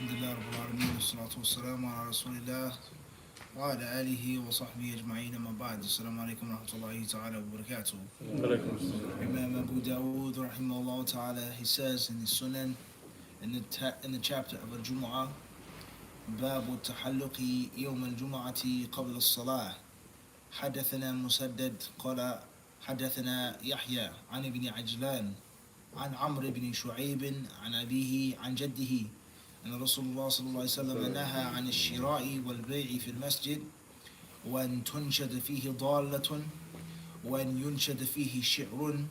Alhamdulillah Rabbil Alameen, wassalatu wassalamu ala Rasulillah wa ala alihi wa sahbihi ajma'in, amma ba'd. Assalamu alaikum wa rahmatullahi ta'ala wa barakatuh. Imam Abu Dawood rahimahullah ta'ala, he says in the Sunan, in the chapter of Jumu'ah, باب التحلق يوم الجمعة قبل الصلاة. حدثنا مسدد قال حدثنا يحيى عن ابن عجلان عن عمرو بن شعيب عن أبيه عن جده أن رسول الله صلى الله عليه وسلم نهى عن الشراء والبيع في المسجد وأن تنشد فيه ضالة وأن ينشد فيه شعر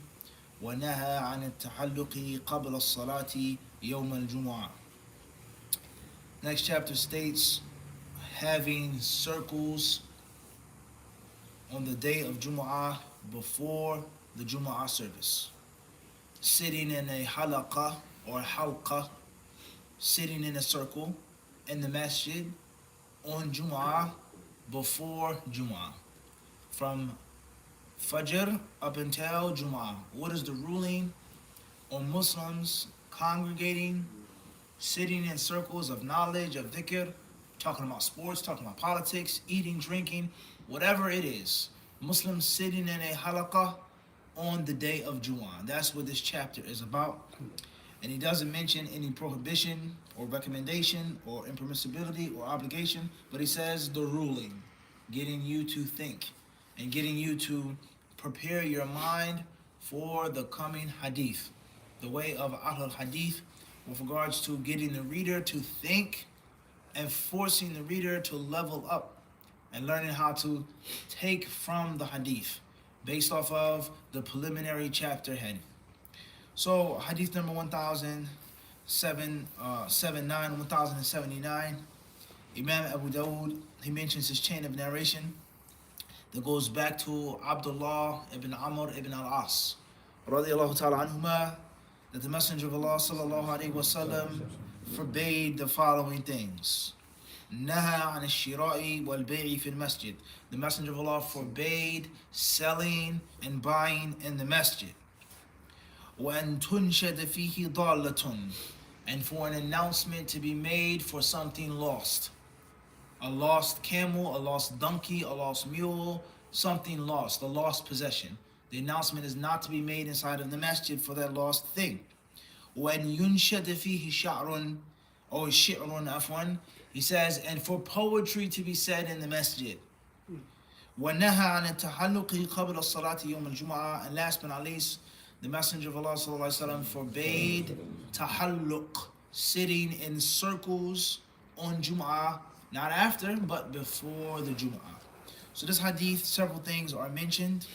ونهى عن التحلق قبل الصلاة يوم الجمعة. Next chapter states having circles on the day of Jumu'ah before the Jumu'ah service. Sitting in a halaqa or halqa, sitting in a circle in the masjid on Jumu'ah before Jumu'ah. From Fajr up until Jumu'ah. What is the ruling on Muslims congregating, sitting in circles of knowledge, of dhikr, talking about sports, talking about politics, eating, drinking, whatever it is. Muslims sitting in a halaqah on the day of Jumu'ah. That's what this chapter is about. And he doesn't mention any prohibition or recommendation or impermissibility or obligation, but he says the ruling, getting you to think and getting you to prepare your mind for the coming hadith, the way of Ahlul Hadith, with regards to getting the reader to think and forcing the reader to level up and learning how to take from the hadith based off of the preliminary chapter heading. So hadith number 1079, Imam Abu Dawood, he mentions his chain of narration that goes back to Abdullah ibn Amr ibn al-As radiyallahu ta'ala anhuma, that the Messenger of Allah sallallahu alaihi wasallam forbade the following things. Naha an al-shira'i wal-bay'i fil masjid. The Messenger of Allah forbade selling and buying in the masjid. وَأَن تُنْشَدَ فِيهِ ضَالَّةٌ. And for an announcement to be made for something lost. A lost camel, a lost donkey, a lost mule, something lost, a lost possession. The announcement is not to be made inside of the masjid for that lost thing. وَأَن يُنْشَدَ فِيهِ شَعْرٌ or shi'run afwan. He says, and for poetry to be said in the masjid. وَنَهَى عَنِ التَّحَلُّقِ قَبْلَ الصَّلَاةِ يَوْمَ الْجُمْعَةِ. And last but not least, the Messenger of Allah sallallahu alaihi wasallam forbade tahalluq, sitting in circles on Jumu'ah, not after, but before the Jumu'ah. So this hadith, several things are mentioned.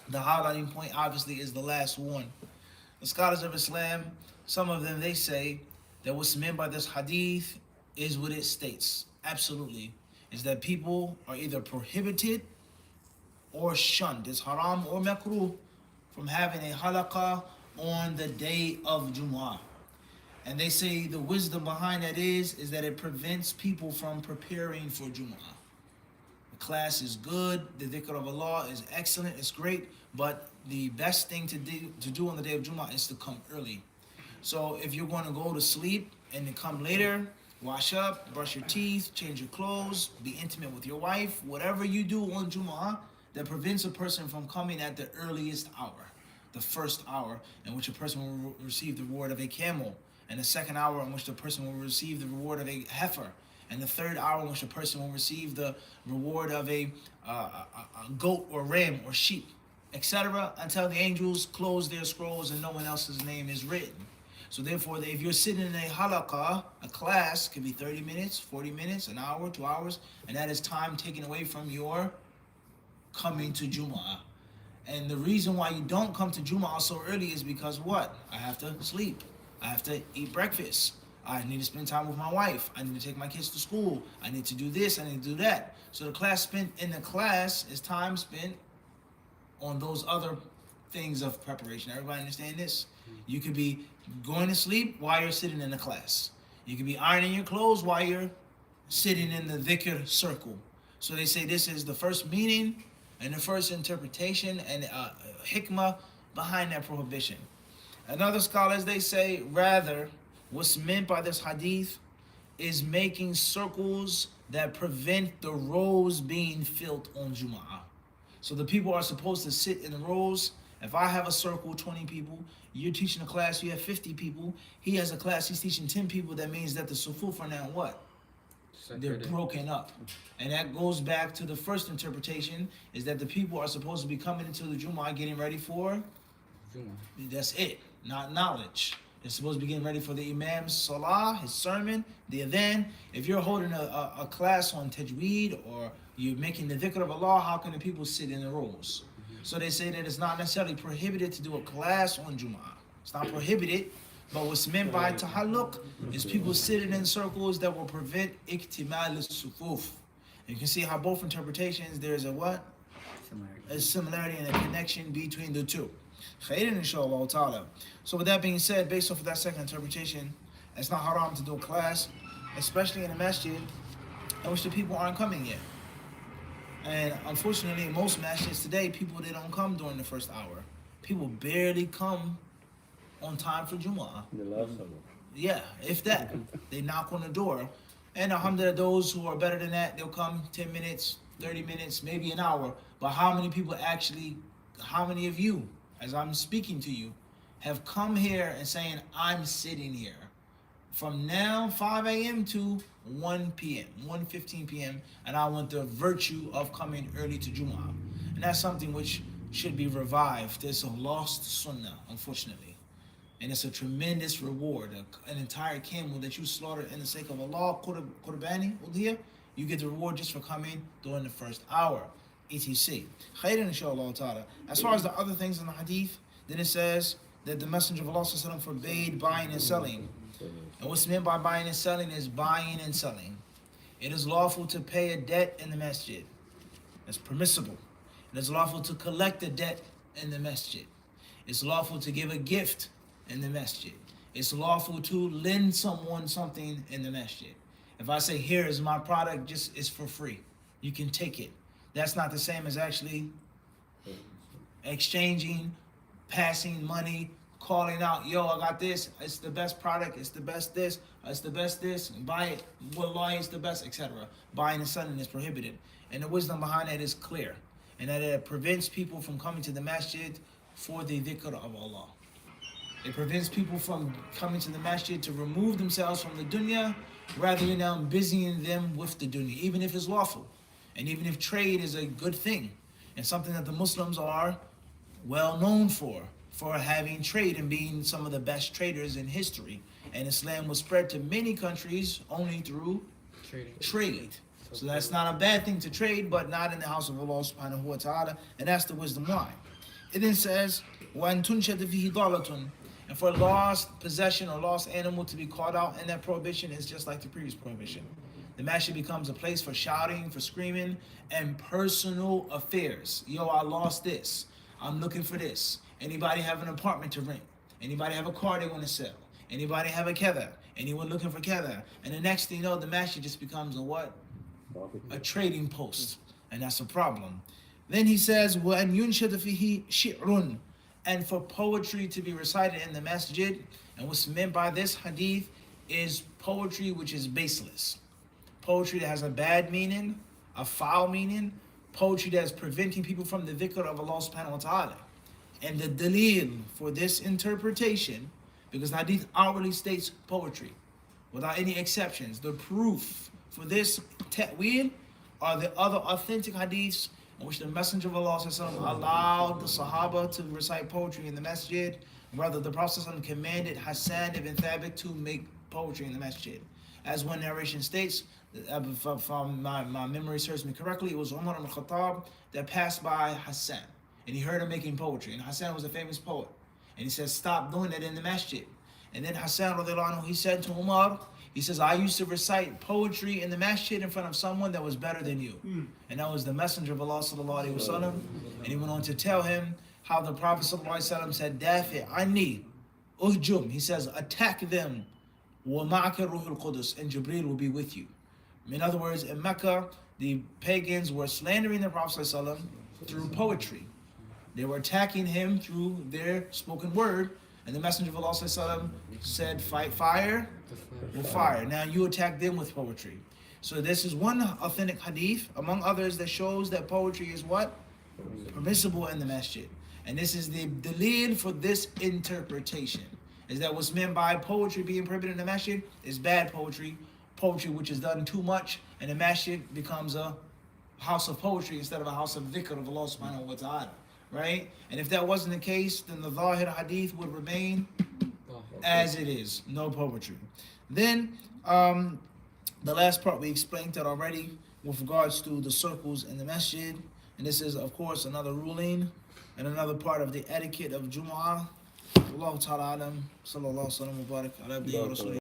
The highlighting point, obviously, is the last one. The scholars of Islam, some of them, they say that what's meant by this hadith is what it states. Absolutely. Is that people are either prohibited or shunned. It's haram or makruh from having a halaqah on the day of Jumu'ah. And they say the wisdom behind that is that it prevents people from preparing for Jumu'ah. The class is good, the dhikr of Allah is excellent, it's great, but the best thing to do on the day of Jumu'ah is to come early. So if you're going to go to sleep and then come later, wash up, brush your teeth, change your clothes, be intimate with your wife, whatever you do on Jumu'ah that prevents a person from coming at the earliest hour, the first hour in which a person will receive the reward of a camel, and the second hour in which the person will receive the reward of a heifer, and the third hour in which a person will receive the reward of a goat or ram or sheep, etc., until the angels close their scrolls and no one else's name is written. So therefore, if you're sitting in a halaqah, a class, could be 30 minutes, 40 minutes, an hour, 2 hours, and that is time taken away from your coming to Jumu'ah. And the reason why you don't come to Jumu'ah so early is because what? I have to sleep. I have to eat breakfast. I need to spend time with my wife. I need to take my kids to school. I need to do this. I need to do that. So the class spent in the class is time spent on those other things of preparation. Everybody understand this? You could be going to sleep while you're sitting in the class. You could be ironing your clothes while you're sitting in the dhikr circle. So they say this is the first meaning and the first interpretation and hikmah behind that prohibition. And other scholars, they say rather what's meant by this hadith is making circles that prevent the rows being filled on Jumu'ah. So the people are supposed to sit in the rows. If I have a circle, 20 people, you're teaching a class, you have 50 people, he has a class, he's teaching 10 people, that means that the sufuf are now what? They're broken up. And that goes back to the first interpretation, is that the people are supposed to be coming into the Jumu'ah getting ready for Jumu'ah. That's it, not knowledge. They're supposed to be getting ready for the Imam's salah, his sermon, the adhan. If you're holding a class on tajweed, or you're making the dhikr of Allah, how can the people sit in the rows? So they say that it's not necessarily prohibited to do a class on Jumu'ah. It's not prohibited, but what's meant by tahalluq is people sitting in circles that will prevent iktimal al-sufuf. You can see how both interpretations, there's a what? A similarity and a connection between the two. Khairan inshallah ta'ala. So with that being said, based off of that second interpretation, it's not haram to do a class, especially in a masjid in which the people aren't coming yet. And unfortunately, in most masjids today, they don't come during the first hour. People barely come on time for Jumu'ah. The last hour. Yeah, if that. They knock on the door. And alhamdulillah, those who are better than that, they'll come 10 minutes, 30 minutes, maybe an hour. But how many of you, as I'm speaking to you, have come here and saying, I'm sitting here from now 5 a.m. to 1 p.m., 1:15 p.m., and I want the virtue of coming early to Jumu'ah. And that's something which should be revived. It's a lost sunnah, unfortunately. And it's a tremendous reward. An entire camel that you slaughtered in the sake of Allah, qurbani, udhiyah, you get the reward just for coming during the first hour, etc. Khairan inshallah ta'ala. As far as the other things in the hadith, then it says that the Messenger of Allah forbade buying and selling. And what's meant by buying and selling is buying and selling. It is lawful to pay a debt in the masjid. That's permissible. It is lawful to collect a debt in the masjid. It's lawful to give a gift in the masjid. It's lawful to lend someone something in the masjid. If I say, here is my product, it's for free. You can take it. That's not the same as actually exchanging, passing money, calling out, yo, I got this, it's the best product, it's the best this, it's the best this, buy it, wallahi, it's the best, etc. Buying and selling is prohibited. And the wisdom behind that is clear. And that it prevents people from coming to the masjid for the dhikr of Allah. It prevents people from coming to the masjid to remove themselves from the dunya, rather than now busying them with the dunya, even if it's lawful. And even if trade is a good thing, and something that the Muslims are well known for having trade and being some of the best traders in history. And Islam was spread to many countries only through trade. So that's not a bad thing to trade, but not in the house of Allah subhanahu wa ta'ala. And that's the wisdom why. It then says, وَأَن تُنْشَدَ فِيهِ ضَالَةٌ. And for a lost possession or lost animal to be caught out, and that prohibition is just like the previous prohibition. The masjid becomes a place for shouting, for screaming, and personal affairs. Yo, I lost this. I'm looking for this. Anybody have an apartment to rent? Anybody have a car they want to sell? Anybody have a kether? Anyone looking for kether? And the next thing you know, the masjid just becomes a what? A trading post. And that's a problem. Then he says, وَأَن يُنْشَدَ فِيهِ شِعْرٌ. And for poetry to be recited in the masjid. And what's meant by this hadith is poetry which is baseless. Poetry that has a bad meaning, a foul meaning. Poetry that is preventing people from the dhikr of Allah subhanahu wa ta'ala. And the dalil for this interpretation, because the hadith outwardly states poetry, without any exceptions. The proof for this ta'wil are the other authentic hadiths in which the Messenger of Allah allowed the Sahaba to recite poetry in the masjid. Rather, the Prophet commanded Hassan ibn Thabit to make poetry in the masjid. As one narration states, if my memory serves me correctly, it was Umar ibn Khattab that passed by Hassan. And he heard him making poetry. And Hassan was a famous poet. And he said, stop doing that in the masjid. And then Hassan, radiallahu anhu, he said to Umar, he says, I used to recite poetry in the masjid in front of someone that was better than you. And that was the Messenger of Allah sallallahu alaihi wasallam. And he went on to tell him how the Prophet sallallahu alaihi wasallam said, Dafi anni uhjum. He says, attack them. Wa ma'aka ruhul qudus. And Jibreel will be with you. In other words, in Mecca, the pagans were slandering the Prophet sallallahu alaihi wasallam through poetry. They were attacking him through their spoken word. And the Messenger of Allah ﷺ said, fight fire with fire. Now you attack them with poetry. So this is one authentic hadith, among others, that shows that poetry is what? Permissible in the masjid. And this is the dalil for this interpretation. Is that what's meant by poetry being prohibited in the masjid is bad poetry. Poetry which is done too much in the masjid becomes a house of poetry instead of a house of dhikr of Allah subhanahu wa ta'ala. Right? And if that wasn't the case, then the Zahir hadith would remain as it is. No poetry. Then the last part we explained that already with regards to the circles in the masjid. And this is of course another ruling and another part of the etiquette of Jumu'ah. Allah ta'ala alam, sallallahu alaihi wa sallam, wa barak ala abdihi wa rasulih.